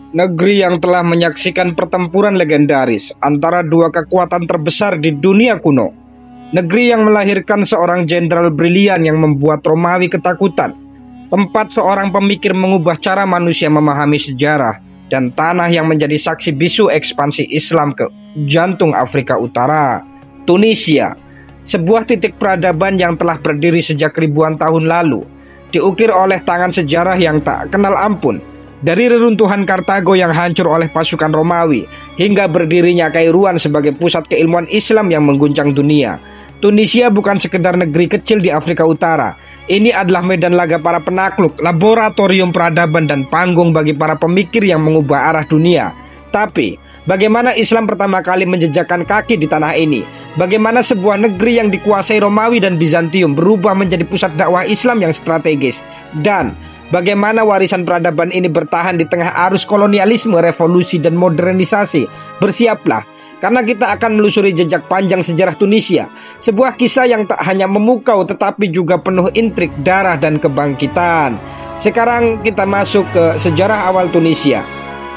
Negeri yang telah menyaksikan pertempuran legendaris antara dua kekuatan terbesar di dunia kuno. Negeri yang melahirkan seorang jenderal brilian yang membuat Romawi ketakutan. Tempat seorang pemikir mengubah cara manusia memahami sejarah. Dan tanah yang menjadi saksi bisu ekspansi Islam ke jantung Afrika Utara, Tunisia. Sebuah titik peradaban yang telah berdiri sejak ribuan tahun lalu, diukir oleh tangan sejarah yang tak kenal ampun. Dari reruntuhan Kartago yang hancur oleh pasukan Romawi hingga berdirinya Kairouan sebagai pusat keilmuan Islam yang mengguncang dunia, Tunisia bukan sekedar negeri kecil di Afrika Utara. Ini adalah medan laga para penakluk, laboratorium peradaban dan panggung bagi para pemikir yang mengubah arah dunia. Tapi, bagaimana Islam pertama kali menjejakkan kaki di tanah ini? Bagaimana sebuah negeri yang dikuasai Romawi dan Bizantium berubah menjadi pusat dakwah Islam yang strategis? Dan bagaimana warisan peradaban ini bertahan di tengah arus kolonialisme, revolusi, dan modernisasi? Bersiaplah, karena kita akan melusuri jejak panjang sejarah Tunisia. Sebuah kisah yang tak hanya memukau tetapi juga penuh intrik, darah, dan kebangkitan. Sekarang kita masuk ke sejarah awal Tunisia.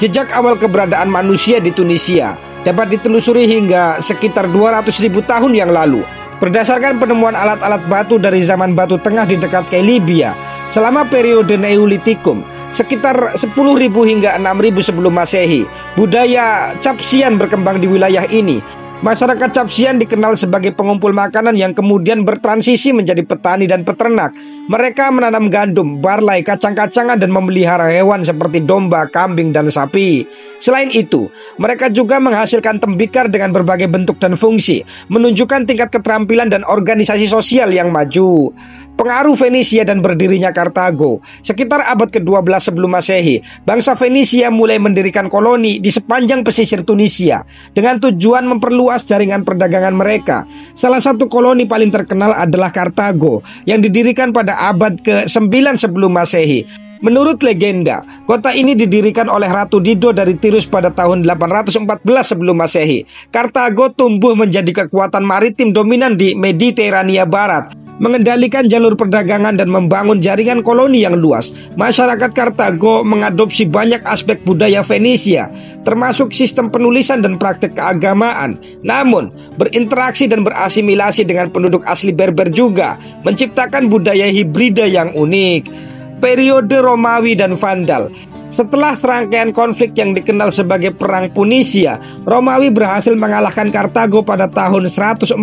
Jejak awal keberadaan manusia di Tunisia dapat ditelusuri hingga sekitar 200.000 tahun yang lalu. Berdasarkan penemuan alat-alat batu dari zaman Batu Tengah di dekat Libya selama periode Neolitikum, sekitar 10.000 hingga 6.000 sebelum Masehi, budaya Capsian berkembang di wilayah ini. Masyarakat Capsian dikenal sebagai pengumpul makanan yang kemudian bertransisi menjadi petani dan peternak. Mereka menanam gandum, barlai, kacang-kacangan dan memelihara hewan seperti domba, kambing, dan sapi. Selain itu, mereka juga menghasilkan tembikar dengan berbagai bentuk dan fungsi, menunjukkan tingkat keterampilan dan organisasi sosial yang maju. Pengaruh Fenisia dan berdirinya Kartago. Sekitar abad ke-12 sebelum Masehi, bangsa Fenisia mulai mendirikan koloni di sepanjang pesisir Tunisia dengan tujuan memperluas jaringan perdagangan mereka. Salah satu koloni paling terkenal adalah Kartago yang didirikan pada abad ke-9 sebelum Masehi. Menurut legenda, kota ini didirikan oleh Ratu Dido dari Tirus pada tahun 814 sebelum Masehi. Kartago tumbuh menjadi kekuatan maritim dominan di Mediterania Barat, mengendalikan jalur perdagangan dan membangun jaringan koloni yang luas. Masyarakat Kartago mengadopsi banyak aspek budaya Fenisia, termasuk sistem penulisan dan praktek keagamaan. Namun, berinteraksi dan berasimilasi dengan penduduk asli Berber juga, menciptakan budaya hibrida yang unik. Periode Romawi dan Vandal. Setelah serangkaian konflik yang dikenal sebagai Perang Punisia, Romawi berhasil mengalahkan Kartago pada tahun 146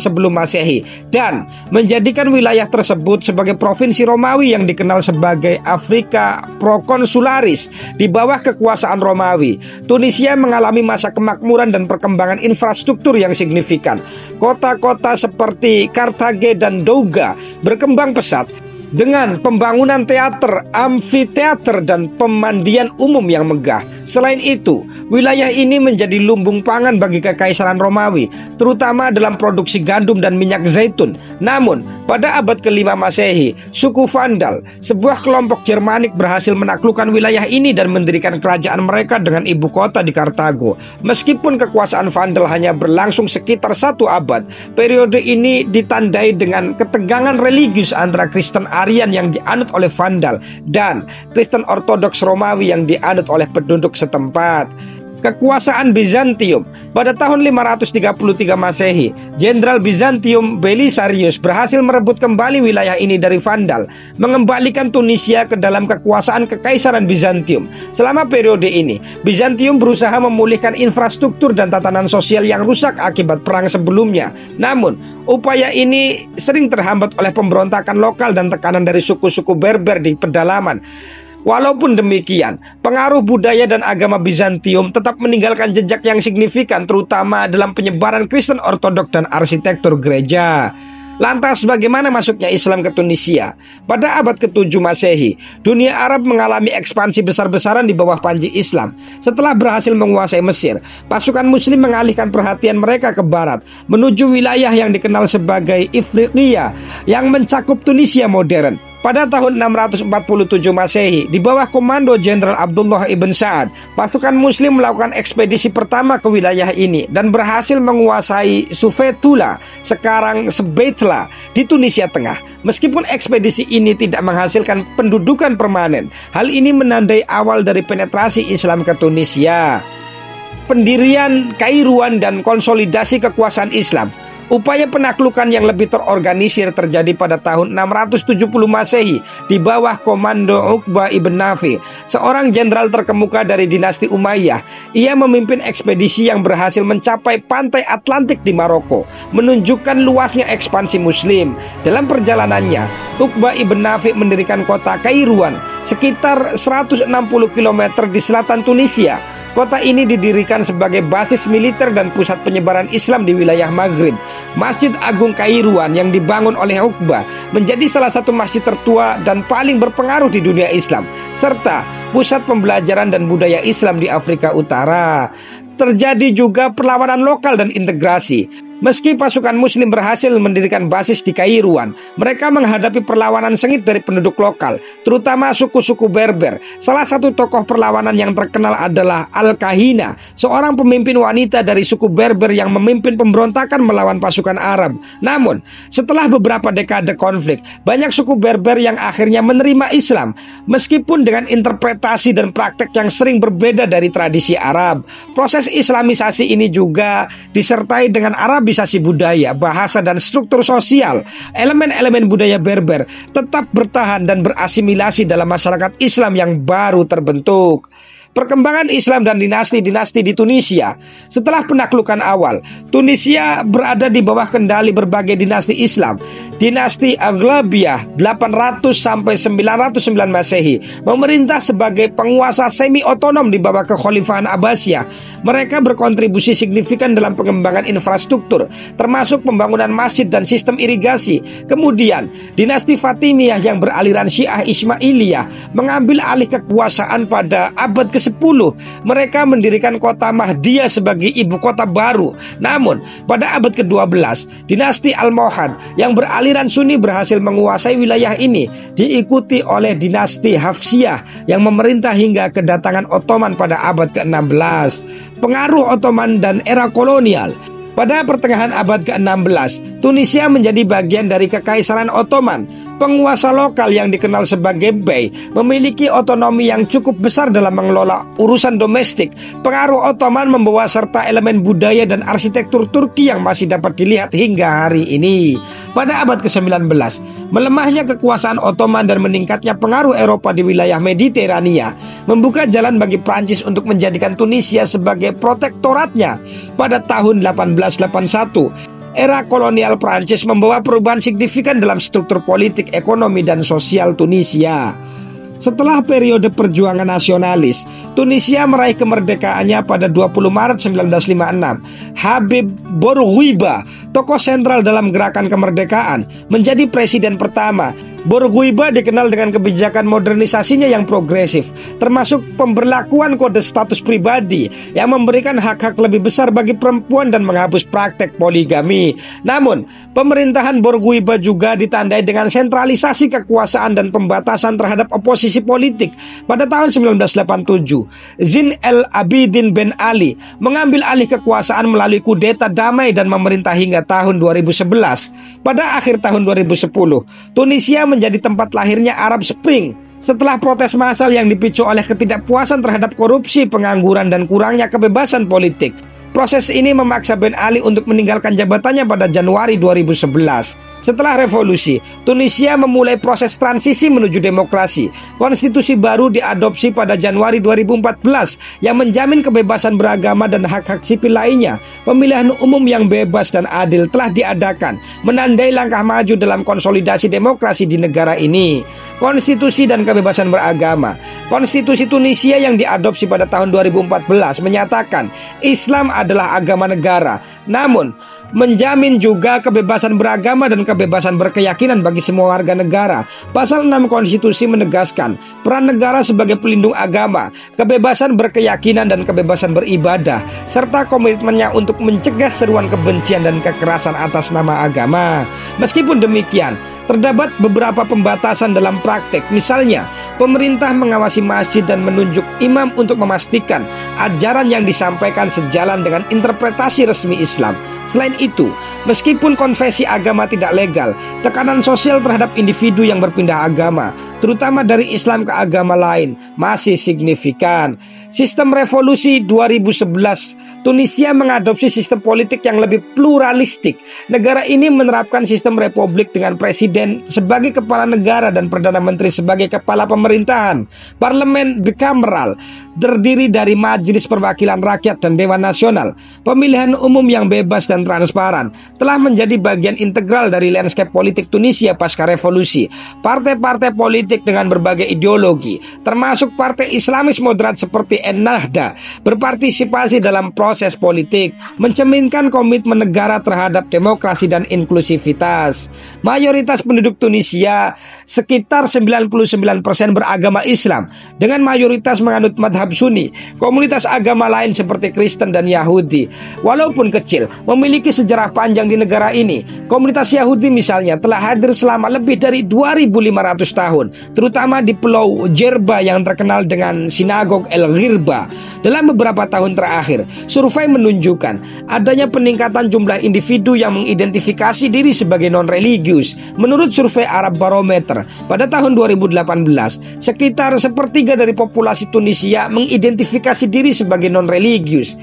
sebelum Masehi dan menjadikan wilayah tersebut sebagai provinsi Romawi yang dikenal sebagai Afrika Proconsularis di bawah kekuasaan Romawi. Tunisia mengalami masa kemakmuran dan perkembangan infrastruktur yang signifikan. Kota-kota seperti Kartage dan Douga berkembang pesat dengan pembangunan teater, amfiteater, dan pemandian umum yang megah. Selain itu, wilayah ini menjadi lumbung pangan bagi Kekaisaran Romawi, terutama dalam produksi gandum dan minyak zaitun. Namun, pada abad ke-5 Masehi, suku Vandal, sebuah kelompok Jermanik, berhasil menaklukkan wilayah ini dan mendirikan kerajaan mereka dengan ibu kota di Kartago. Meskipun kekuasaan Vandal hanya berlangsung sekitar 1 abad, periode ini ditandai dengan ketegangan religius antara Kristen Arian yang dianut oleh Vandal dan Kristen Ortodoks Romawi yang dianut oleh penduduk setempat. Kekuasaan Bizantium. Pada tahun 533 Masehi, Jenderal Bizantium Belisarius berhasil merebut kembali wilayah ini dari Vandal, mengembalikan Tunisia ke dalam kekuasaan Kekaisaran Bizantium. Selama periode ini, Bizantium berusaha memulihkan infrastruktur dan tatanan sosial yang rusak akibat perang sebelumnya. Namun, upaya ini sering terhambat oleh pemberontakan lokal dan tekanan dari suku-suku Berber di pedalaman. Walaupun demikian, pengaruh budaya dan agama Bizantium tetap meninggalkan jejak yang signifikan, terutama dalam penyebaran Kristen Ortodok dan arsitektur gereja. Lantas bagaimana masuknya Islam ke Tunisia? Pada abad ke-7 Masehi, dunia Arab mengalami ekspansi besar-besaran di bawah panji Islam. Setelah berhasil menguasai Mesir, pasukan Muslim mengalihkan perhatian mereka ke barat, menuju wilayah yang dikenal sebagai Ifriqiya yang mencakup Tunisia modern. Pada tahun 647 Masehi, di bawah komando Jenderal Abdullah ibn Sa'ad, pasukan Muslim melakukan ekspedisi pertama ke wilayah ini dan berhasil menguasai Sufetula, sekarang Sebeitla, di Tunisia Tengah. Meskipun ekspedisi ini tidak menghasilkan pendudukan permanen, hal ini menandai awal dari penetrasi Islam ke Tunisia, pendirian Kairuan dan konsolidasi kekuasaan Islam. Upaya penaklukan yang lebih terorganisir terjadi pada tahun 670 Masehi di bawah komando Uqbah ibn Nafi, seorang jenderal terkemuka dari dinasti Umayyah. Ia memimpin ekspedisi yang berhasil mencapai pantai Atlantik di Maroko, menunjukkan luasnya ekspansi Muslim. Dalam perjalanannya, Uqbah ibn Nafi mendirikan kota Kairuan, sekitar 160 km di selatan Tunisia. Kota ini didirikan sebagai basis militer dan pusat penyebaran Islam di wilayah Maghrib. Masjid Agung Kairuan yang dibangun oleh Uqbah menjadi salah satu masjid tertua dan paling berpengaruh di dunia Islam, serta pusat pembelajaran dan budaya Islam di Afrika Utara. Terjadi juga perlawanan lokal dan integrasi. Meski pasukan Muslim berhasil mendirikan basis di Kairuan, mereka menghadapi perlawanan sengit dari penduduk lokal, terutama suku-suku Berber. Salah satu tokoh perlawanan yang terkenal adalah Al-Kahina, seorang pemimpin wanita dari suku Berber yang memimpin pemberontakan melawan pasukan Arab. Namun, setelah beberapa dekade konflik, banyak suku Berber yang akhirnya menerima Islam, meskipun dengan interpretasi dan praktek yang sering berbeda dari tradisi Arab. Proses Islamisasi ini juga disertai dengan Arabisasi budaya, bahasa, dan struktur sosial. Elemen-elemen budaya Berber tetap bertahan dan berasimilasi dalam masyarakat Islam yang baru terbentuk. Perkembangan Islam dan dinasti-dinasti di Tunisia. Setelah penaklukan awal, Tunisia berada di bawah kendali berbagai dinasti Islam. Dinasti Aghlabiyah 800 sampai 909 Masehi memerintah sebagai penguasa semi-otonom di bawah kekhalifahan Abbasiyah. Mereka berkontribusi signifikan dalam pengembangan infrastruktur, termasuk pembangunan masjid dan sistem irigasi. Kemudian, dinasti Fatimiyah yang beraliran Syiah Ismailiyah mengambil alih kekuasaan pada abad ke-10. Mereka mendirikan kota Mahdiyah sebagai ibu kota baru. Namun, pada abad ke-12, dinasti Almohad yang beraliran Sunni berhasil menguasai wilayah ini, diikuti oleh dinasti Hafsiyah yang memerintah hingga kedatangan Ottoman pada abad ke-16. Pengaruh Ottoman dan era kolonial. Pada pertengahan abad ke-16, Tunisia menjadi bagian dari Kekaisaran Ottoman. Penguasa lokal yang dikenal sebagai Bey memiliki otonomi yang cukup besar dalam mengelola urusan domestik. Pengaruh Ottoman membawa serta elemen budaya dan arsitektur Turki yang masih dapat dilihat hingga hari ini. Pada abad ke-19, melemahnya kekuasaan Ottoman dan meningkatnya pengaruh Eropa di wilayah Mediterania membuka jalan bagi Prancis untuk menjadikan Tunisia sebagai protektoratnya. Pada tahun 1881, era kolonial Prancis membawa perubahan signifikan dalam struktur politik, ekonomi, dan sosial Tunisia. Setelah periode perjuangan nasionalis, Tunisia meraih kemerdekaannya pada 20 Maret 1956. Habib Bourguiba, tokoh sentral dalam gerakan kemerdekaan, menjadi presiden pertama. Bourguiba dikenal dengan kebijakan modernisasinya yang progresif, termasuk pemberlakuan kode status pribadi yang memberikan hak-hak lebih besar bagi perempuan dan menghapus praktek poligami. Namun, pemerintahan Bourguiba juga ditandai dengan sentralisasi kekuasaan dan pembatasan terhadap oposisi politik. Pada tahun 1987, Zine El Abidine Ben Ali mengambil alih kekuasaan melalui kudeta damai dan memerintah hingga tahun 2011. Pada akhir tahun 2010, Tunisia menjadi tempat lahirnya Arab Spring. Setelah protes massal yang dipicu oleh ketidakpuasan terhadap korupsi, pengangguran, dan kurangnya kebebasan politik, proses ini memaksa Ben Ali untuk meninggalkan jabatannya pada Januari 2011. Setelah revolusi, Tunisia memulai proses transisi menuju demokrasi. Konstitusi baru diadopsi pada Januari 2014 yang menjamin kebebasan beragama dan hak-hak sipil lainnya. Pemilihan umum yang bebas dan adil telah diadakan, menandai langkah maju dalam konsolidasi demokrasi di negara ini. Konstitusi dan kebebasan beragama. Konstitusi Tunisia yang diadopsi pada tahun 2014 menyatakan Islam adalah agama negara. Namun, menjamin juga kebebasan beragama dan kebebasan berkeyakinan bagi semua warga negara. Pasal 6 konstitusi menegaskan peran negara sebagai pelindung agama, kebebasan berkeyakinan dan kebebasan beribadah, serta komitmennya untuk mencegah seruan kebencian dan kekerasan atas nama agama. Meskipun demikian, terdapat beberapa pembatasan dalam praktek. Misalnya, pemerintah mengawasi masjid dan menunjuk imam untuk memastikan ajaran yang disampaikan sejalan dengan interpretasi resmi Islam. Selain itu, meskipun konversi agama tidak legal, tekanan sosial terhadap individu yang berpindah agama, terutama dari Islam ke agama lain, masih signifikan. Sistem revolusi 2011, Tunisia mengadopsi sistem politik yang lebih pluralistik. Negara ini menerapkan sistem republik dengan presiden sebagai kepala negara dan perdana menteri sebagai kepala pemerintahan. Parlemen bikameral terdiri dari Majelis Perwakilan Rakyat dan Dewan Nasional. Pemilihan umum yang bebas dan transparan telah menjadi bagian integral dari landscape politik Tunisia pasca revolusi. Partai-partai politik dengan berbagai ideologi, termasuk partai Islamis moderat seperti Ennahda, berpartisipasi dalam proses politik, mencerminkan komitmen negara terhadap demokrasi dan inklusivitas. Mayoritas penduduk Tunisia, sekitar 99% beragama Islam, dengan mayoritas menganut madhab Sunni. Komunitas agama lain seperti Kristen dan Yahudi, walaupun kecil, memiliki sejarah panjang di negara ini. Komunitas Yahudi misalnya telah hadir selama lebih dari 2.500 tahun, terutama di Pulau Jerba yang terkenal dengan Sinagog El Ghirba. Dalam beberapa tahun terakhir, survei menunjukkan adanya peningkatan jumlah individu yang mengidentifikasi diri sebagai non-religius. Menurut survei Arab Barometer, pada tahun 2018, sekitar sepertiga dari populasi Tunisia mengidentifikasi diri sebagai non-religius.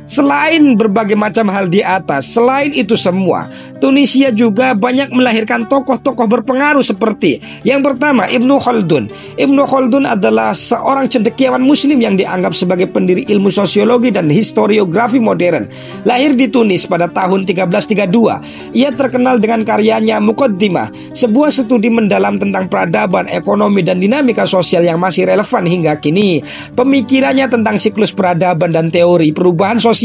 Selain berbagai macam hal di atas, selain itu semua, Tunisia juga banyak melahirkan tokoh-tokoh berpengaruh seperti yang pertama, Ibnu Khaldun. Ibnu Khaldun adalah seorang cendekiawan muslim yang dianggap sebagai pendiri ilmu sosiologi dan historiografi modern. Lahir di Tunis pada tahun 1332. Ia terkenal dengan karyanya Muqaddimah, sebuah studi mendalam tentang peradaban, ekonomi dan dinamika sosial yang masih relevan hingga kini. Pemikirannya tentang siklus peradaban dan teori perubahan sosial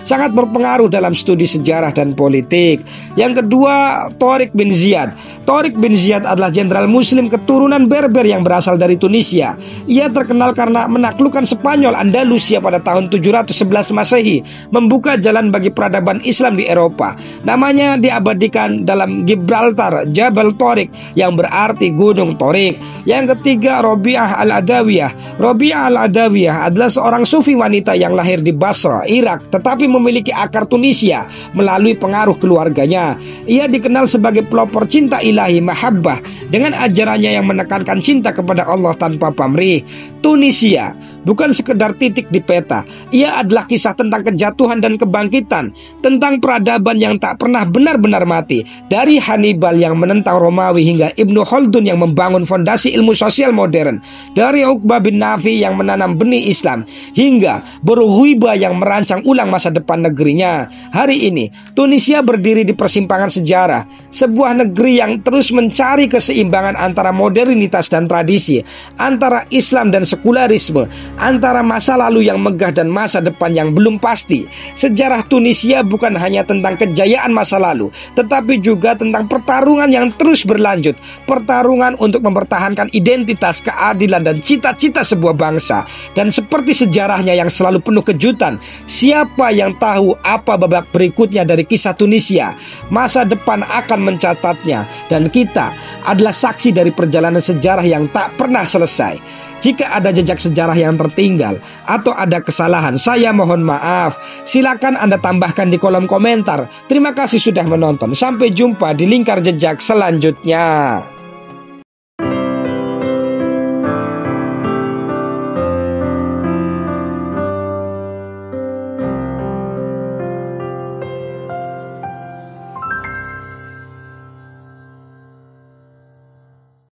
sangat berpengaruh dalam studi sejarah dan politik. Yang kedua, Tariq bin Ziyad. Tariq bin Ziyad adalah jenderal muslim keturunan Berber yang berasal dari Tunisia. Ia terkenal karena menaklukkan Spanyol Andalusia pada tahun 711 Masehi, membuka jalan bagi peradaban Islam di Eropa. Namanya diabadikan dalam Gibraltar, Jabal Tariq, yang berarti Gunung Tariq. Yang ketiga, Rabi'ah al-Adawiyah. Rabi'ah al-Adawiyah adalah seorang sufi wanita yang lahir di Basra, Irak, tetapi memiliki akar Tunisia melalui pengaruh keluarganya. Ia dikenal sebagai pelopor cinta ilahi, mahabbah, dengan ajarannya yang menekankan cinta kepada Allah tanpa pamrih. Tunisia bukan sekedar titik di peta. Ia adalah kisah tentang kejatuhan dan kebangkitan, tentang peradaban yang tak pernah benar-benar mati, dari Hannibal yang menentang Romawi hingga Ibnu Khaldun yang membangun fondasi ilmu sosial modern, dari Uqbah bin Nafi yang menanam benih Islam, hingga Bourguiba yang merancang ulang masa depan negerinya. Hari ini Tunisia berdiri di persimpangan sejarah, sebuah negeri yang terus mencari keseimbangan antara modernitas dan tradisi, antara Islam dan sekularisme, antara masa lalu yang megah dan masa depan yang belum pasti. Sejarah Tunisia bukan hanya tentang kejayaan masa lalu, tetapi juga tentang pertarungan yang terus berlanjut, pertarungan untuk mempertahankan identitas, keadilan dan cita-cita sebuah bangsa. Dan seperti sejarahnya yang selalu penuh kejutan, siapa yang tahu apa babak berikutnya dari kisah Tunisia? Masa depan akan mencatatnya, dan kita adalah saksi dari perjalanan sejarah yang tak pernah selesai. Jika ada jejak sejarah yang tertinggal atau ada kesalahan, saya mohon maaf. Silakan Anda tambahkan di kolom komentar. Terima kasih sudah menonton. Sampai jumpa di lingkar jejak selanjutnya.